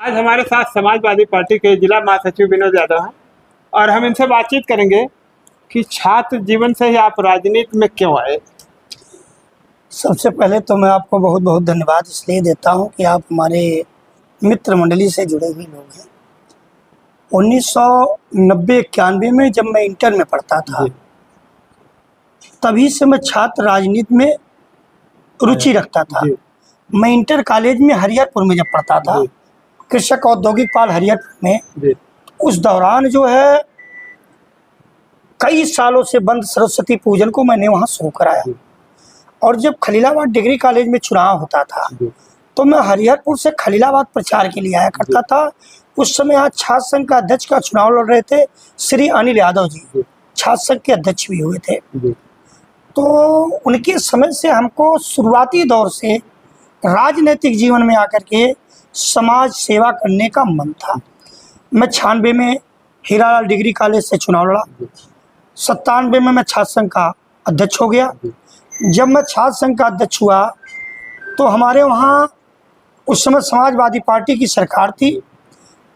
आज हमारे साथ समाजवादी पार्टी के जिला महासचिव विनोद यादव हैं और हम इनसे बातचीत करेंगे कि छात्र जीवन से ही आप राजनीति में क्यों आए। सबसे पहले तो मैं आपको बहुत बहुत धन्यवाद इसलिए देता हूं कि आप हमारे मित्र मंडली से जुड़े हुए लोग हैं। 1990-91 में जब मैं इंटर में पढ़ता था तभी से मैं छात्र राजनीति में रुचि रखता था। मैं इंटर कॉलेज में हरिहरपुर में जब पढ़ता था, कृषक औद्योगिक पाल हरिहरपुर में, उस दौरान जो है कई सालों से बंद सरस्वती पूजन को मैंने वहाँ शुरू कराया। और जब खलीलाबाद डिग्री कॉलेज में चुनाव होता था तो मैं हरिहरपुर से खलीलाबाद प्रचार के लिए आया करता था। उस समय आज छात्र संघ का अध्यक्ष का चुनाव लड़ रहे थे श्री अनिल यादव जी, छात्र संघ के अध्यक्ष भी हुए थे। तो उनके समय से हमको शुरुआती दौर से राजनीतिक जीवन में आकर के समाज सेवा करने का मन था। मैं 96 में हीरालाल डिग्री कॉलेज से चुनाव लड़ा, 97 में मैं छात्र संघ का अध्यक्ष हो गया। जब मैं छात्र संघ का अध्यक्ष हुआ तो हमारे वहाँ उस समय समाजवादी पार्टी की सरकार थी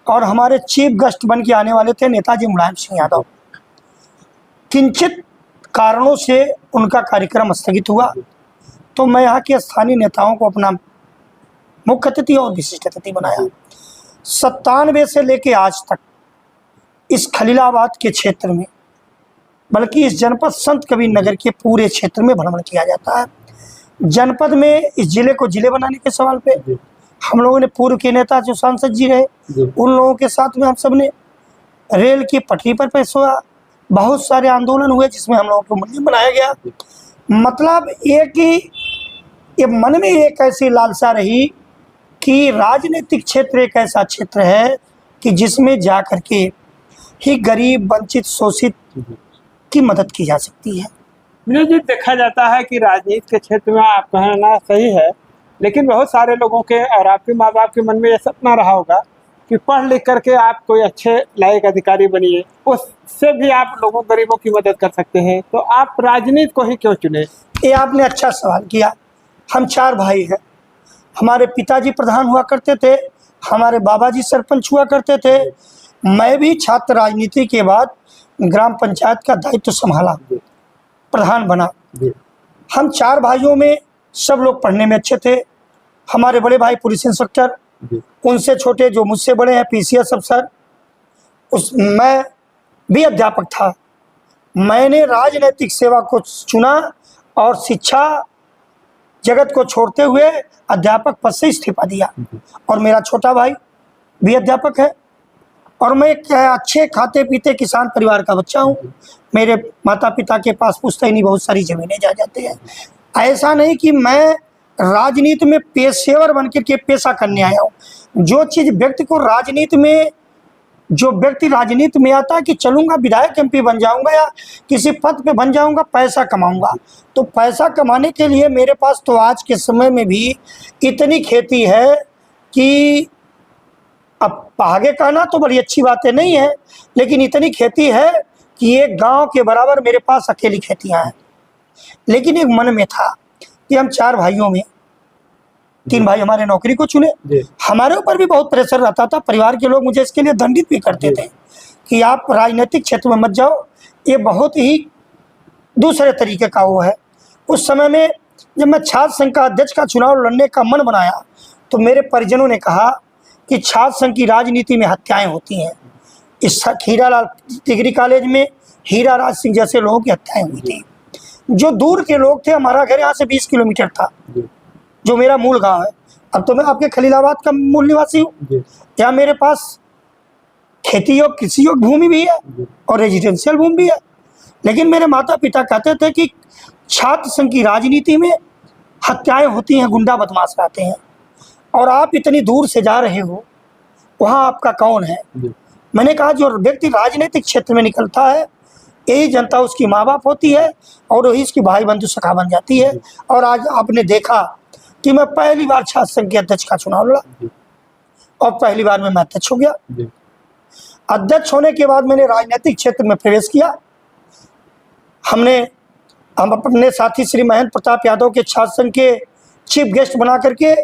और हमारे चीफ गेस्ट बन के आने वाले थे नेताजी मुलायम सिंह यादव। किंचित कारणों से उनका कार्यक्रम स्थगित हुआ तो मैं यहाँ के स्थानीय नेताओं को अपना मुख्य अतिथि और विशिष्ट अतिथि बनाया। 97 से लेके आज तक इस खलीलाबाद के क्षेत्र में, बल्कि इस जनपद संत कबीर नगर के पूरे क्षेत्र में भ्रमण किया जाता है। जनपद में इस जिले को जिले बनाने के सवाल पे हम लोगों ने पूर्व के नेता जो सांसद जी रहे उन लोगों के साथ में हम सब ने रेल की पटरी पर पेश हुआ, बहुत सारे आंदोलन हुए जिसमें हम लोगों को मंदिर बनाया गया। मतलब ये कि ये मन में एक ऐसी लालसा रही कि राजनीतिक क्षेत्र एक ऐसा क्षेत्र है कि जिसमें जा करके ही गरीब, वंचित, शोषित की मदद की जा सकती है। विनोद जी, देखा जाता है कि राजनीति के क्षेत्र में आप कहना सही है, लेकिन बहुत सारे लोगों के और आपके माँ बाप के मन में यह सपना रहा होगा कि पढ़ लिख करके आप कोई अच्छे लायक अधिकारी बनिए, उससे भी आप लोगों गरीबों की मदद कर सकते हैं। तो आप राजनीति को ही क्यों चुने? ये आपने अच्छा सवाल किया। हम 4 भाई हैं। हमारे पिताजी प्रधान हुआ करते थे, हमारे बाबा जी सरपंच हुआ करते थे। मैं भी छात्र राजनीति के बाद ग्राम पंचायत का दायित्व संभाला, प्रधान बना। हम 4 भाइयों में सब लोग पढ़ने में अच्छे थे। हमारे बड़े भाई पुलिस इंस्पेक्टर, उनसे छोटे जो मुझसे बड़े हैं पीसीएस अफसर, मैं भी अध्यापक था। मैंने राजनीतिक सेवा को चुना और शिक्षा जगत को छोड़ते हुए अध्यापक पद से इस्तीफा दिया। और मेरा छोटा भाई भी अध्यापक है और मैं एक अच्छे खाते पीते किसान परिवार का बच्चा हूँ। मेरे माता पिता के पास पुश्तैनी बहुत सारी ज़मीनें जा जाते हैं। ऐसा नहीं कि मैं राजनीति में पेशेवर बनकर के पेशा करने आया हूँ। जो चीज़ व्यक्ति को राजनीति में, जो व्यक्ति राजनीति में आता है कि चलूँगा विधायक एमपी बन जाऊँगा या किसी पद पे बन जाऊँगा, पैसा कमाऊँगा, तो पैसा कमाने के लिए मेरे पास तो आज के समय में भी इतनी खेती है कि अब आगे कहना तो बड़ी अच्छी बातें नहीं है, लेकिन इतनी खेती है कि एक गांव के बराबर मेरे पास अकेली खेतियां हैं। लेकिन एक मन में था कि हम 4 भाइयों में 3 भाई हमारे नौकरी को चुने। हमारे ऊपर भी बहुत प्रेशर रहता था, परिवार के लोग मुझे इसके लिए दंडित भी करते थे कि आप राजनीतिक क्षेत्र में मत जाओ, ये बहुत ही दूसरे तरीके का वो है। उस समय में जब मैं छात्र संघ का अध्यक्ष का चुनाव लड़ने का मन बनाया तो मेरे परिजनों ने कहा कि छात्र संघ की राजनीति में हत्याएं होती हैं। इस हीरालाल डिग्री कॉलेज में हीरा राज सिंह जैसे लोगों की हत्याएं हुई थी। जो दूर के लोग थे, हमारा घर यहाँ से 20 किलोमीटर था, जो मेरा मूल गांव है। अब तो मैं आपके खलीलाबाद का मूल निवासी हूँ। यहाँ मेरे पास खेती योग, कृषि योग भूमि भी है और रेजिडेंशियल भूमि भी है। लेकिन मेरे माता पिता कहते थे कि छात्र संघ की राजनीति में हत्याएं होती हैं, गुंडा बदमाश रहते हैं और आप इतनी दूर से जा रहे हो, वहाँ आपका कौन है? मैंने कहा जो व्यक्ति राजनीतिक क्षेत्र में निकलता है, यही जनता उसकी माँ बाप होती है और वही उसकी भाई बंधु सखा बन जाती है। और आज आपने देखा कि मैं पहली बार छात्र संघ के अध्यक्ष का चुनाव लड़ा और पहली बार में मैं अध्यक्ष हो गया। अध्यक्ष होने के बाद मैंने राजनीतिक क्षेत्र में प्रवेश किया। हम अपने साथी श्री महेंद्र प्रताप यादव के छात्र संघ के चीफ गेस्ट बना करके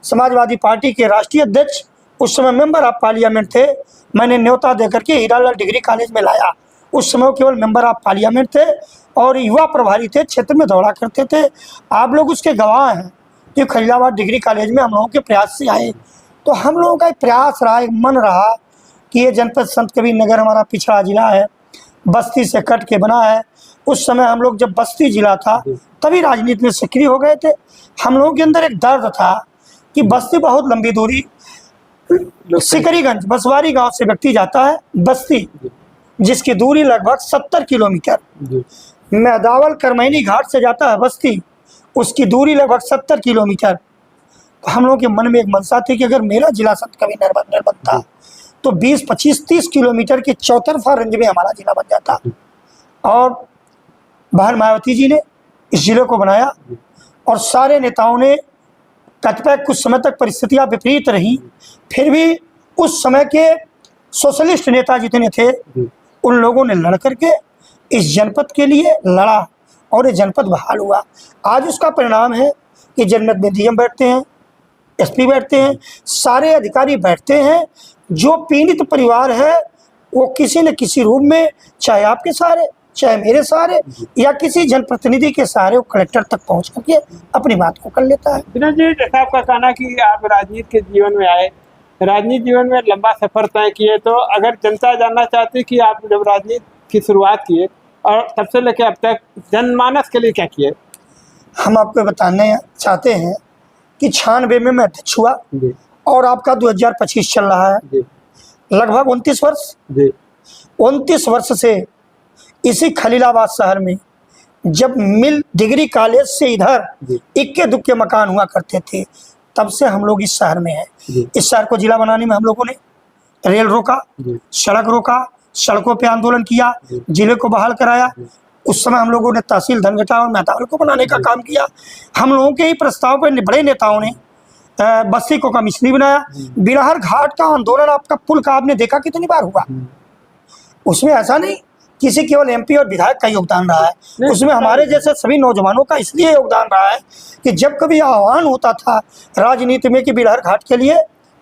समाजवादी पार्टी के राष्ट्रीय अध्यक्ष उस समय मेंबर ऑफ पार्लियामेंट थे। मैंने न्योता देकर के हीरालाल डिग्री कॉलेज में लाया। उस समय वो केवल मेंबर ऑफ पार्लियामेंट थे और युवा प्रभारी थे, क्षेत्र में दौड़ा करते थे। आप लोग उसके गवाह हैं कि खलीलाबाद डिग्री कॉलेज में हम लोगों के प्रयास से आए। तो हम लोगों का एक प्रयास रहा, एक मन रहा कि ये जनपद संत कबीर नगर हमारा पिछड़ा जिला है, बस्ती से कट के बना है। उस समय हम लोग जब बस्ती जिला था तभी राजनीति में सक्रिय हो गए थे। हम लोगों के अंदर एक दर्द था कि बस्ती बहुत लंबी दूरी, सिकरीगंज बसवारी गांव से व्यक्ति जाता है बस्ती, जिसकी दूरी लगभग 70 किलोमीटर। मैदावल करमैनी घाट से जाता है बस्ती, उसकी दूरी लगभग 70 किलोमीटर। तो हम लोगों के मन में एक मनसा थी कि अगर मेरा जिला संत कबीर नगर बनता तो 20, 25, 30 किलोमीटर के चौतरफा रेंज में हमारा जिला बन जाता। और बहन मायावती जी ने इस जिले को बनाया और सारे नेताओं ने कतिपय कुछ समय तक परिस्थितियां विपरीत रही, फिर भी उस समय के सोशलिस्ट नेता जितने थे उन लोगों ने लड़ करके इस जनपद के लिए लड़ा और ये जनपद बहाल हुआ। आज उसका परिणाम है कि जनपद में डीएम बैठते हैं, एसपी बैठते हैं, सारे अधिकारी बैठते हैं। जो पीड़ित परिवार है वो किसी न किसी रूप में, चाहे आपके सहारे, चाहे मेरे सहारे या किसी जनप्रतिनिधि के सहारे, वो कलेक्टर तक पहुंच करके अपनी बात को कर लेता है। विनोद जी, जैसा आपका कहना कि आप राजनीति के जीवन में आए, राजनीति जीवन में लंबा सफर तय किए, तो अगर जनता जानना चाहती कि आप जब राजनीति की शुरुआत किए और तब से लेकर अब तक जनमानस के लिए क्या किए? हम आपको बताने चाहते हैं कि 96 में मैं अध्यक्ष हुआ और आपका 2025 चल रहा है, लगभग 29 वर्ष। 29 वर्ष से इसी खलीलाबाद शहर में जब मिल डिग्री कॉलेज से इधर इक्के दुक्के मकान हुआ करते थे, तब से हम लोग इस शहर में हैं। इस शहर को जिला बनाने में हम लोगों ने रेल रोका, सड़क रोका, सड़कों पे आंदोलन किया, जिले को बहाल कराया। उस समय हम लोगों ने तहसील धनघटा और मैदावल को बनाने का काम किया। हम लोगों के ही प्रस्ताव पर बड़े नेताओं ने बस्ती को कमिश्नरी बनाया। बिलहर घाट का आंदोलन आपका पुल का आपने देखा कितनी बार हुआ। उसमें ऐसा नहीं किसी केवल एमपी और विधायक का योगदान रहा है, उसमें हमारे जैसे सभी नौजवानों का इसलिए योगदान रहा है कि जब कभी आह्वान होता था राजनीति में कि बिलहर घाट के लिए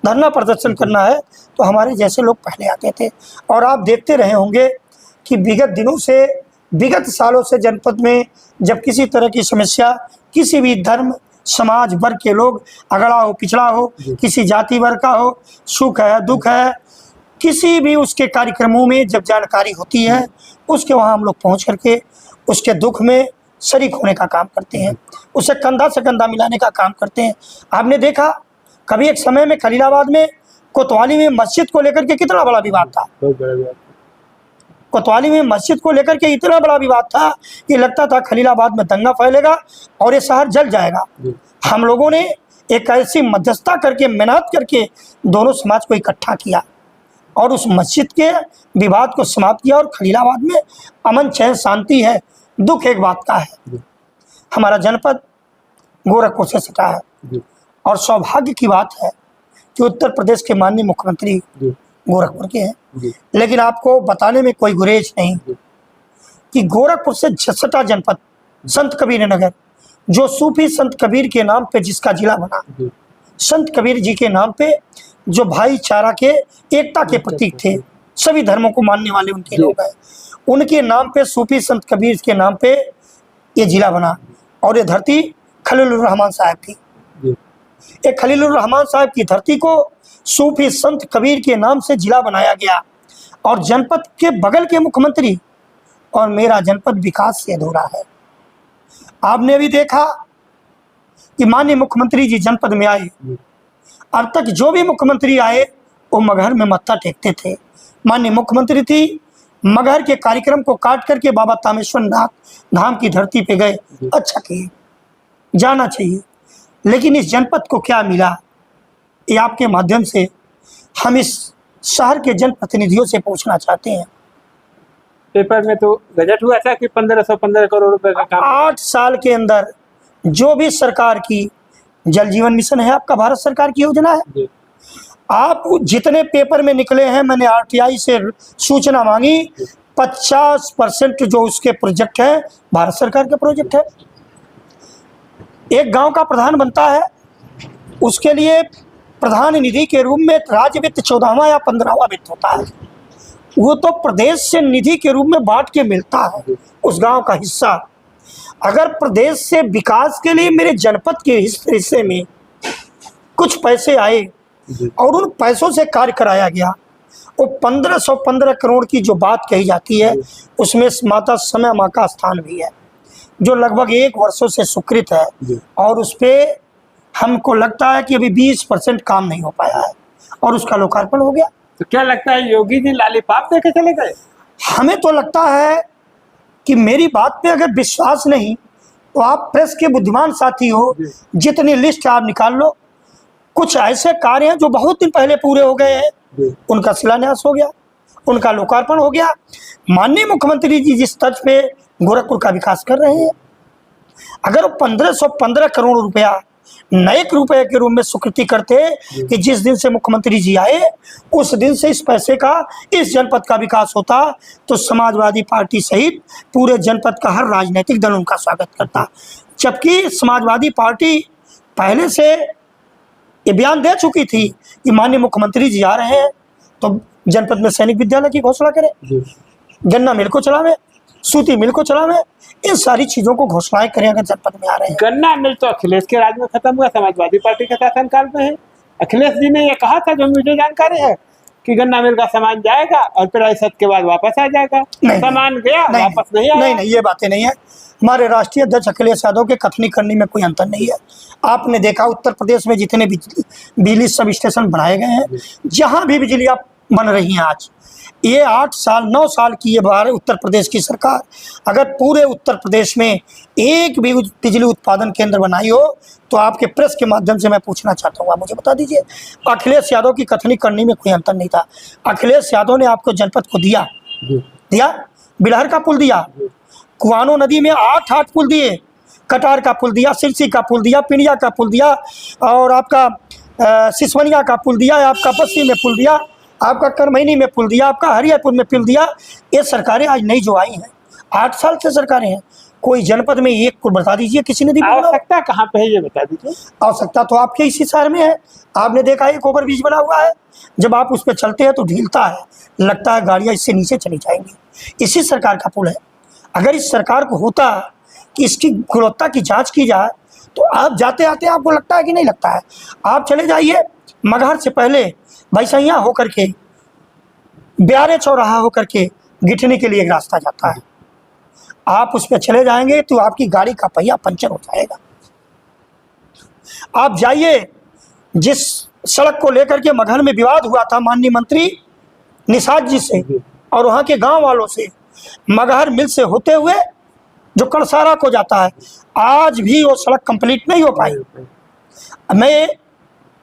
धरना प्रदर्शन करना है, तो हमारे जैसे लोग पहले आते थे। और आप देखते रहे होंगे कि विगत दिनों से, विगत सालों से जनपद में जब किसी तरह की समस्या, किसी भी धर्म समाज वर्ग के लोग, अगड़ा हो पिछड़ा हो, किसी जाति वर्ग का हो, सुख है दुख है, किसी भी उसके कार्यक्रमों में जब जानकारी होती है, उसके वहाँ हम लोग पहुँच करके उसके दुख में शरीक होने का काम करते हैं, उसे कंधा से कंधा मिलाने का काम करते हैं। आपने देखा कभी एक समय में खलीलाबाद में कोतवाली में मस्जिद को लेकर के कितना बड़ा विवाद था। कोतवाली में मस्जिद को लेकर के इतना बड़ा विवाद था कि लगता था खलीलाबाद में दंगा फैलेगा और ये शहर जल जाएगा। हम लोगों ने एक ऐसी मध्यस्थता करके, मेहनत करके दोनों समाज को इकट्ठा किया और उस मस्जिद के विवाद को समाप्त किया और खलीलाबाद में अमन चैन शांति है। दुख एक बात का है, हमारा जनपद गोरखपुर से सटा है और सौभाग्य की बात है कि उत्तर प्रदेश के माननीय मुख्यमंत्री गोरखपुर के हैं। लेकिन आपको बताने में कोई गुरेज नहीं कि गोरखपुर से सटा जनपद संत कबीर नगर, जो सूफी संत कबीर के नाम पे जिसका जिला बना, संत कबीर जी के नाम पे, जो भाईचारा के, एकता के प्रतीक थे, सभी धर्मों को मानने वाले उनके लोग हैं, उनके नाम पे, सूफी संत कबीर के नाम पे ये जिला बना। और ये धरती खलीलुर रहमान साहब की, एक खलीलुर रहमान साहब की धरती को सूफी संत कबीर के नाम से जिला बनाया गया। और जनपद के बगल के मुख्यमंत्री और मेरा जनपद विकास से अधूरा है। आपने भी देखा कि माननीय मुख्यमंत्री जी जनपद में आए, अब तक जो भी मुख्यमंत्री आए वो मगहर में मत्था टेकते थे। माननीय मुख्यमंत्री थी, मगहर के कार्यक्रम को काट करके बाबा तामेश्वर नाथ धाम की धरती पे गए। अच्छा किए, जाना चाहिए। लेकिन इस जनपद को क्या मिला, ये आपके माध्यम से हम इस शहर के जनप्रतिनिधियों से पूछना चाहते हैं। पेपर में तो बजट हुआ था कि 1515 करोड़ रुपए का काम। 8 साल के अंदर जो भी सरकार की जल जीवन मिशन है, आपका भारत सरकार की योजना है, आप जितने पेपर में निकले हैं, मैंने आरटीआई से सूचना मांगी, 50% जो उसके प्रोजेक्ट है भारत सरकार के प्रोजेक्ट है। एक गांव का प्रधान बनता है, उसके लिए प्रधान निधि के रूप में राज्य वित्त 14वां या 15वां वित्त होता है, वो तो प्रदेश से निधि के रूप में बांट के मिलता है उस गांव का हिस्सा। अगर प्रदेश से विकास के लिए मेरे जनपद के हिस्से में कुछ पैसे आए और उन पैसों से कार्य कराया गया, वो 1515 करोड़ की जो बात कही जाती है उसमें माता समय माँ का स्थान भी है, जो लगभग 1 वर्षों से स्वीकृत है और उस पर हमको लगता है कि अभी 20% काम नहीं हो पाया है और उसका लोकार्पण हो गया। तो क्या लगता है योगी जी लालीपाप देके चले गए? हमें तो लगता है कि मेरी बात पे अगर विश्वास नहीं तो आप प्रेस के बुद्धिमान साथी हो, जितनी लिस्ट आप निकाल लो। कुछ ऐसे कार्य हैं जो बहुत दिन पहले पूरे हो गए हैं, उनका शिलान्यास हो गया, उनका लोकार्पण हो गया। माननीय मुख्यमंत्री जी जिस तर्ज पे गोरखपुर का विकास कर रहे हैं, अगर 1515 करोड़ रुपया नए रुपए के रूप में स्वीकृति करते कि जिस दिन से मुख्यमंत्री जी आए उस दिन से इस पैसे का इस जनपद का विकास होता, तो समाजवादी पार्टी सहित पूरे जनपद का हर राजनीतिक दल उनका स्वागत करता। जबकि समाजवादी पार्टी पहले से ये बयान दे चुकी थी कि माननीय मुख्यमंत्री जी आ रहे हैं तो जनपद में सैनिक विद्यालय की घोषणा करें, गन्ना मिल को चलावे, सूती मिल को चलावे, इन सारी चीजों को घोषणाएं करें अगर जनपद में आ रहे हैं। गन्ना मिल तो अखिलेश के राज में खत्म हुआ, समाजवादी पार्टी के शासनकाल में है। अखिलेश जी ने ये कहा था, जो मुझे जानकारी है, कि गन्ना मिल का सामान जाएगा और फिर 65 के बाद वापस आ जाएगा। सामान गया वापस नहीं आया। नहीं, ये बातें नहीं है। हमारे राष्ट्रीय अध्यक्ष अखिलेश यादव के कथनी करनी में कोई अंतर नहीं है। आपने देखा उत्तर प्रदेश में जितने बिजली सब स्टेशन बनाए गए हैं, जहां भी बिजली आप बन रही हैं आज, ये 8 साल 9 साल की ये बार उत्तर प्रदेश की सरकार अगर पूरे उत्तर प्रदेश में एक भी बिजली उत्पादन केंद्र बनाई हो तो आपके प्रेस के माध्यम से मैं पूछना चाहता हूँ, आप मुझे बता दीजिए। अखिलेश यादव की कथनी करनी में कोई अंतर नहीं था। अखिलेश यादव ने आपको जनपद को दिया, बिलहर का पुल दिया, कुआनो नदी में 8 पुल दिए, कटार का पुल दिया, सिरसी का पुल दिया, पिंडिया का पुल दिया, और आपका सिसवनिया का पुल दिया, आपका बस्ती में पुल दिया, आपका करमैनी में पुल दिया, आपका हरियापुर में पुल दिया। ये सरकारें आज नई जो आई हैं, 8 साल से सरकारें हैं, कोई जनपद में एक पुल बता दीजिए किसी ने दी। आवश्यकता कहाँ पे है ये बता दीजिए। आवश्यकता तो आपके इसी शहर में है। आपने देखा एक ओवर ब्रिज बना हुआ है, जब आप उस पर चलते हैं तो ढीलता है, लगता है गाड़ियाँ इससे नीचे चली जाएंगी। इसी सरकार का पुल है। अगर इस सरकार को होता कि इसकी गुणवत्ता की जाँच की जाए तो आप जाते आते आपको लगता है कि नहीं लगता है। आप चले जाइए मगहर से पहले भैंसैया होकर के ब्यारे चौराहा होकर के गिठनी के लिए एक रास्ता जाता है, आप उस पर चले जाएंगे तो आपकी गाड़ी का पहिया पंचर हो जाएगा। आप जाइए जिस सड़क को लेकर के मगहर में विवाद हुआ था माननीय मंत्री निषाद जी से और वहाँ के गांव वालों से, मगहर मिल से होते हुए जो कड़सारा को जाता है, आज भी वो सड़क कंप्लीट नहीं हो पाई। मैं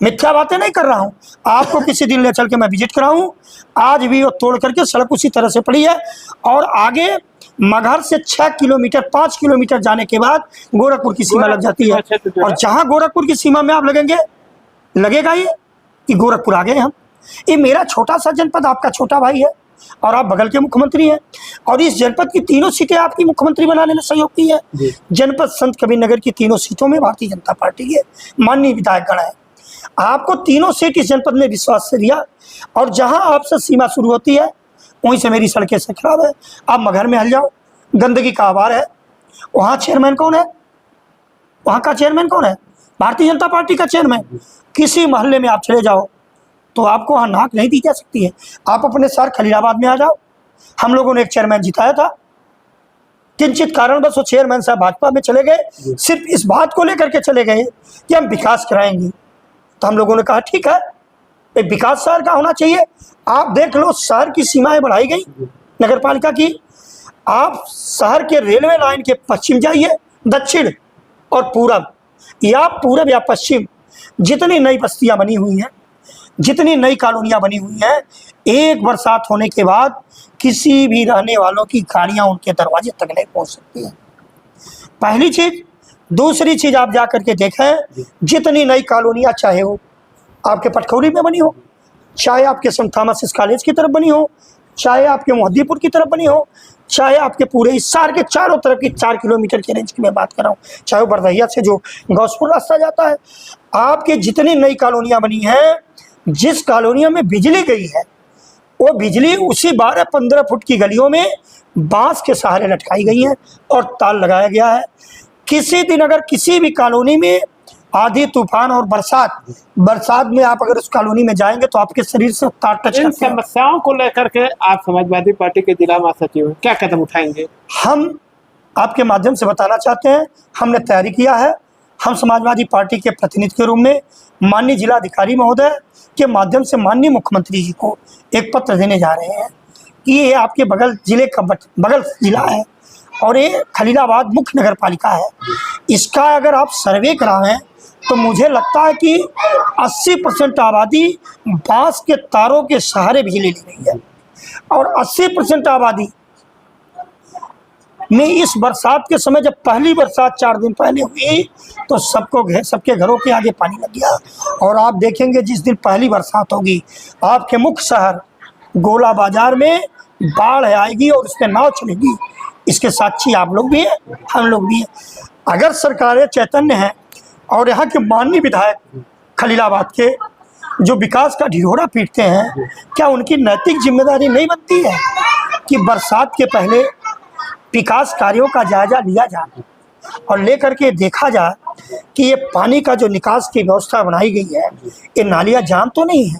मिथ्या बातें नहीं कर रहा हूँ, आपको किसी दिन ले चल के मैं विजिट कराऊँ, आज भी वो तोड़ करके सड़क उसी तरह से पड़ी है। और आगे मगहर से 6 किलोमीटर 5 किलोमीटर जाने के बाद गोरखपुर की सीमा लग जाती है, और जहाँ गोरखपुर की सीमा में आप लगेगा ये कि गोरखपुर आ गए हम। ये मेरा छोटा सा जनपद आपका छोटा भाई है और आप बगल के मुख्यमंत्री हैं, और इस जनपद की 3 सीटें आपकी मुख्यमंत्री बनाने में सहयोग की है। जनपद संत कबीरनगर की 3 सीटों में भारतीय जनता पार्टी के माननीय विधायकगण है। आपको 3 सीट इस जनपद में विश्वास से दिया, और जहां आपसे सीमा शुरू होती है वहीं से मेरी सड़कें से खराब है। आप मगहर में हल जाओ, गंदगी का आवार है, वहाँ चेयरमैन कौन है? वहाँ का चेयरमैन कौन है? भारतीय जनता पार्टी का चेयरमैन। किसी मोहल्ले में आप चले जाओ तो आपको वहाँ नाक नहीं दी जा सकती है। आप अपने शहर खलीलाबाद में आ जाओ, हम लोगों ने एक चेयरमैन जिताया था, किंचित कारणवश वो चेयरमैन साहब भाजपा में चले गए, सिर्फ इस बात को लेकर के चले गए कि हम विकास कराएंगे। तो हम लोगों ने कहा ठीक है, विकास शहर का होना चाहिए। आप देख लो, शहर की सीमाएं बढ़ाई गई नगर पालिका की। आप शहर के रेलवे लाइन के पश्चिम जाइए, दक्षिण और पूरब, या पूरब या पश्चिम, जितनी नई बस्तियां बनी हुई हैं, जितनी नई कॉलोनियां बनी हुई हैं, एक बरसात होने के बाद किसी भी रहने वालों की गाड़ियां उनके दरवाजे तक नहीं पहुंच सकती हैं। पहली चीज। दूसरी चीज, आप जा करके देखें, जितनी नई कॉलोनियां, चाहे वो आपके पटखौरी में बनी हो, चाहे आपके सेंट थॉमस कॉलेज की तरफ बनी हो, चाहे आपके मोहद्दीपुर की तरफ बनी हो, चाहे आपके पूरे इस शहर के चारों तरफ की 4 किलोमीटर के रेंज की मैं बात कर रहा हूँ, चाहे वो बरदहिया से जो गौसपुर रास्ता जाता है, आपके जितनी नई कॉलोनियाँ बनी हैं, जिस कॉलोनियों में बिजली गई है वो बिजली उसी 12-15 फुट की गलियों में बांस के सहारे लटकाई गई है और तार लगाया गया है। किसी दिन अगर किसी भी कॉलोनी में आधी तूफान और बरसात में आप अगर उस कॉलोनी में जाएंगे तो आपके शरीर से तार टच इन करते हैं। समस्याओं को लेकर के आप समाजवादी पार्टी के जिला महासचिव हैं, क्या कदम उठाएंगे? हम आपके माध्यम से बताना चाहते हैं, हमने तैयारी किया है। हम समाजवादी पार्टी के प्रतिनिधि के रूप में माननीय जिलाधिकारी महोदय के माध्यम से माननीय मुख्यमंत्री जी को एक पत्र देने जा रहे हैं कि ये आपके बगल जिले का बगल जिला है और ये खलीलाबाद मुख्य नगर पालिका है। इसका अगर आप सर्वे कराएं तो मुझे लगता है कि 80% आबादी बांस के तारों के सहारे बिजली ले रही है और 80% आबादी में इस बरसात के समय, जब पहली बरसात 4 दिन पहले हुई तो सबके घरों के आगे पानी लग गया। और आप देखेंगे जिस दिन पहली बरसात होगी आपके मुख्य शहर गोला बाजार में बाढ़ आएगी और उस पर नाव चलेगी। इसके साक्षी आप लोग भी हैं, हम लोग भी हैं। अगर सरकारें चैतन्य हैं और यहाँ के माननीय विधायक खलीलाबाद के जो विकास का ढिढोरा पीटते हैं, क्या उनकी नैतिक जिम्मेदारी नहीं बनती है कि बरसात के पहले विकास कार्यों का जायजा लिया जाए और लेकर के देखा जाए कि ये पानी का जो निकास की व्यवस्था बनाई गई है, ये नालियाँ जाम तो नहीं है।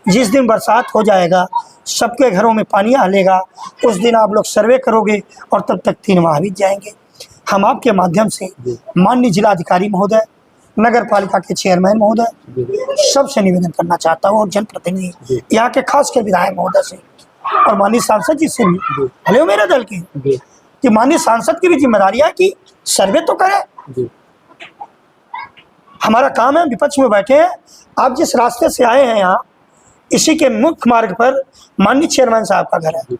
जिस दिन बरसात हो जाएगा सबके घरों में पानी आलेगा, उस दिन आप लोग सर्वे करोगे और तब तक 3 माह बीत जाएंगे। हम आपके माध्यम से माननीय जिलाधिकारी महोदय, नगर पालिका के चेयरमैन महोदय, सबसे निवेदन करना चाहता हूँ और जनप्रतिनिधि यहाँ के खास के विधायक महोदय से और माननीय सांसद जी से भी, भले हो मेरे दल के, कि माननीय सांसद की भी जिम्मेदारी है कि सर्वे तो करें। हमारा काम है, विपक्ष में बैठे हैं, आप जिस रास्ते से आए हैं यहाँ, इसी के मुख्य मार्ग पर माननीय चेयरमैन साहब का घर है।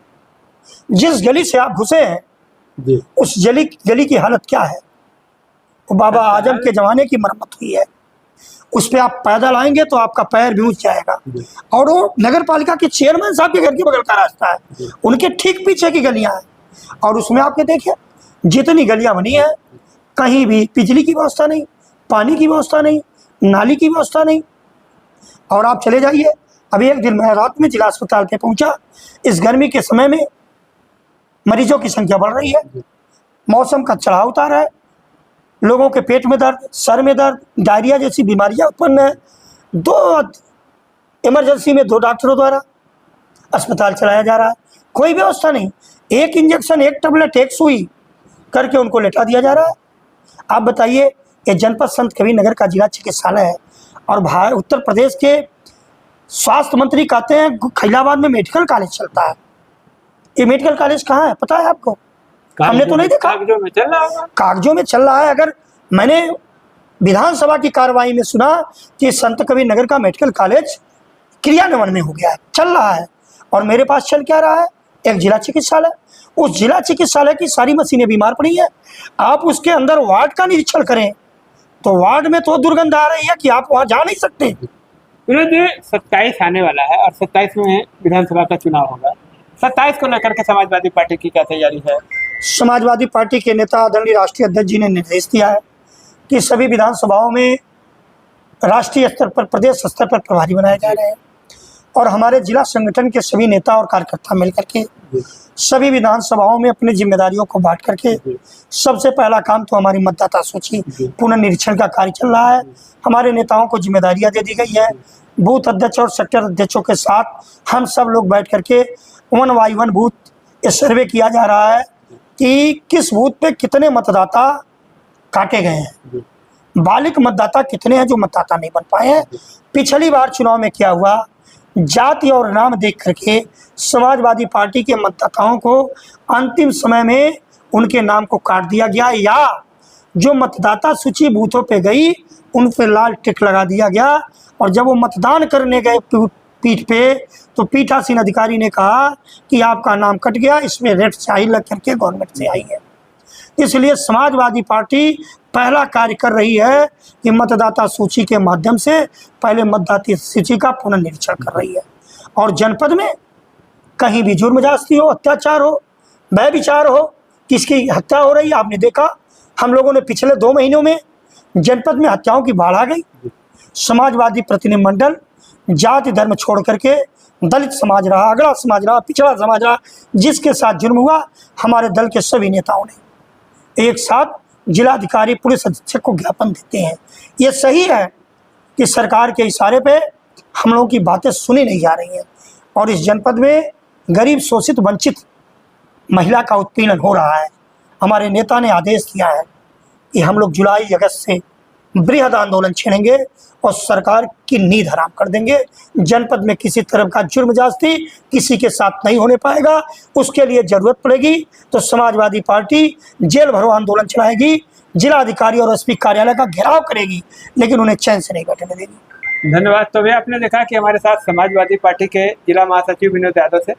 जिस गली से आप घुसे हैं उस गली की हालत क्या है? वो बाबा आजम के जमाने की मरम्मत हुई है। उस पर आप पैदल आएंगे तो आपका पैर भी ऊंच जाएगा। और वो नगर पालिका के चेयरमैन साहब के घर के बगल का रास्ता है, उनके ठीक पीछे की गलियां हैं और उसमें आपके देखिए जितनी गलियां बनी हैं, कहीं भी बिजली की व्यवस्था नहीं, पानी की व्यवस्था नहीं, नाली की व्यवस्था नहीं। और आप चले जाइए, अभी एक दिन मैं रात में जिला अस्पताल पे पहुंचा। इस गर्मी के समय में मरीजों की संख्या बढ़ रही है, मौसम का चढ़ाव उतार है, लोगों के पेट में दर्द, सर में दर्द, डायरिया जैसी बीमारियां उत्पन्न है। 2 इमरजेंसी में 2 डॉक्टरों द्वारा अस्पताल चलाया जा रहा है, कोई व्यवस्था नहीं। 1 इंजेक्शन, 1 टैबलेट, 1 सुई करके उनको लेटा दिया जा रहा है। आप बताइए, ये जनपद संत कबीर नगर का जिला चिकित्सालय है और उत्तर प्रदेश के स्वास्थ्य मंत्री कहते हैं खलीलाबाद में मेडिकल कॉलेज चलता है। ये मेडिकल कॉलेज कहाँ है पता है आपको? हमने तो नहीं देखा। कागजों में चल रहा है, कागजों में चल रहा है। अगर मैंने विधानसभा की कार्रवाई में सुना कि संत कबीर नगर का मेडिकल कॉलेज क्रियान्वयन में हो गया है, चल रहा है, और मेरे पास चल क्या रहा है? एक जिला चिकित्सालय। उस जिला चिकित्सालय की सारी मशीनें बीमार पड़ी है। आप उसके अंदर वार्ड का निरीक्षण करें तो वार्ड में तो दुर्गंध आ रही है कि आप वहाँ जा नहीं सकते। विनोद जी, 27 आने वाला है और 27 में विधानसभा का चुनाव होगा। 27 को लेकर के समाजवादी पार्टी की क्या तैयारी है? समाजवादी पार्टी के नेता आदरणीय राष्ट्रीय अध्यक्ष जी ने निर्देश दिया है कि सभी विधानसभाओं में राष्ट्रीय स्तर पर, प्रदेश स्तर पर प्रभारी बनाए जा रहे हैं और हमारे जिला संगठन के सभी नेता और कार्यकर्ता मिलकर के सभी विधानसभाओं में अपनी जिम्मेदारियों को बांट करके सबसे पहला काम तो हमारी मतदाता सूची पुनर्निरीक्षण का कार्य चल रहा है। हमारे नेताओं को जिम्मेदारियां दे दी गई है। बूथ अध्यक्ष और सेक्टर अध्यक्षों के साथ हम सब लोग बैठ करके 1 by 1 बूथ ये सर्वे किया जा रहा है कि किस बूथ पे कितने मतदाता काटे गए हैं, बालिक मतदाता कितने हैं जो मतदाता नहीं बन पाए हैं। पिछली बार चुनाव में क्या हुआ, जाति और नाम देख करके समाजवादी पार्टी के मतदाताओं को अंतिम समय में उनके नाम को काट दिया गया, या जो मतदाता सूची बूथों पे गई उन पे लाल टिक लगा दिया गया और जब वो मतदान करने गए पीठ पे तो पीठासीन अधिकारी ने कहा कि आपका नाम कट गया, इसमें रेड स्याही लग करके गवर्नमेंट से आई है। इसलिए समाजवादी पार्टी पहला कार्य कर रही है कि मतदाता सूची के माध्यम से पहले मतदाता सूची का पुनर्निरीक्षण कर रही है और जनपद में कहीं भी जुर्म जास्ती हो, अत्याचार हो, व्यभिचार हो, किसकी हत्या हो रही है। आपने देखा हम लोगों ने पिछले 2 महीनों में जनपद में हत्याओं की बाढ़ आ गई। समाजवादी प्रतिनिधिमंडल जाति धर्म छोड़ करके दलित समाज रहा, अगड़ा समाज रहा, पिछड़ा समाज रहा, जिसके साथ जुर्म हुआ हमारे दल के सभी नेताओं ने एक साथ जिलाधिकारी पुलिस अधीक्षक को ज्ञापन देते हैं। ये सही है कि सरकार के इशारे पे हम लोगों की बातें सुनी नहीं जा रही हैं और इस जनपद में गरीब शोषित वंचित महिला का उत्पीड़न हो रहा है। हमारे नेता ने आदेश दिया है कि हम लोग जुलाई अगस्त से बृहद आंदोलन छेड़ेंगे और सरकार की नींद हराम कर देंगे। जनपद में किसी तरह का जुर्म जास्ती किसी के साथ नहीं होने पाएगा। उसके लिए जरूरत पड़ेगी तो समाजवादी पार्टी जेल भरो आंदोलन चलाएगी, जिलाधिकारी और एसपी कार्यालय का घेराव करेगी, लेकिन उन्हें चैन से नहीं बैठने देगी। धन्यवाद। तो भैया आपने देखा कि हमारे साथ समाजवादी पार्टी के जिला महासचिव विनोद यादव थे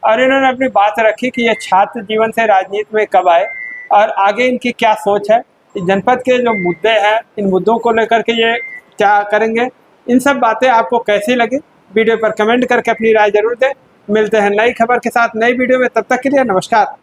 और इन्होंने अपनी बात रखी कि ये छात्र जीवन से राजनीति में कब आए और आगे इनकी क्या सोच है, जनपद के जो मुद्दे हैं इन मुद्दों को लेकर के ये क्या करेंगे। इन सब बातें आपको कैसी लगी वीडियो पर कमेंट करके अपनी राय जरूर दें। मिलते हैं नई खबर के साथ नई वीडियो में, तब तक के लिए नमस्कार।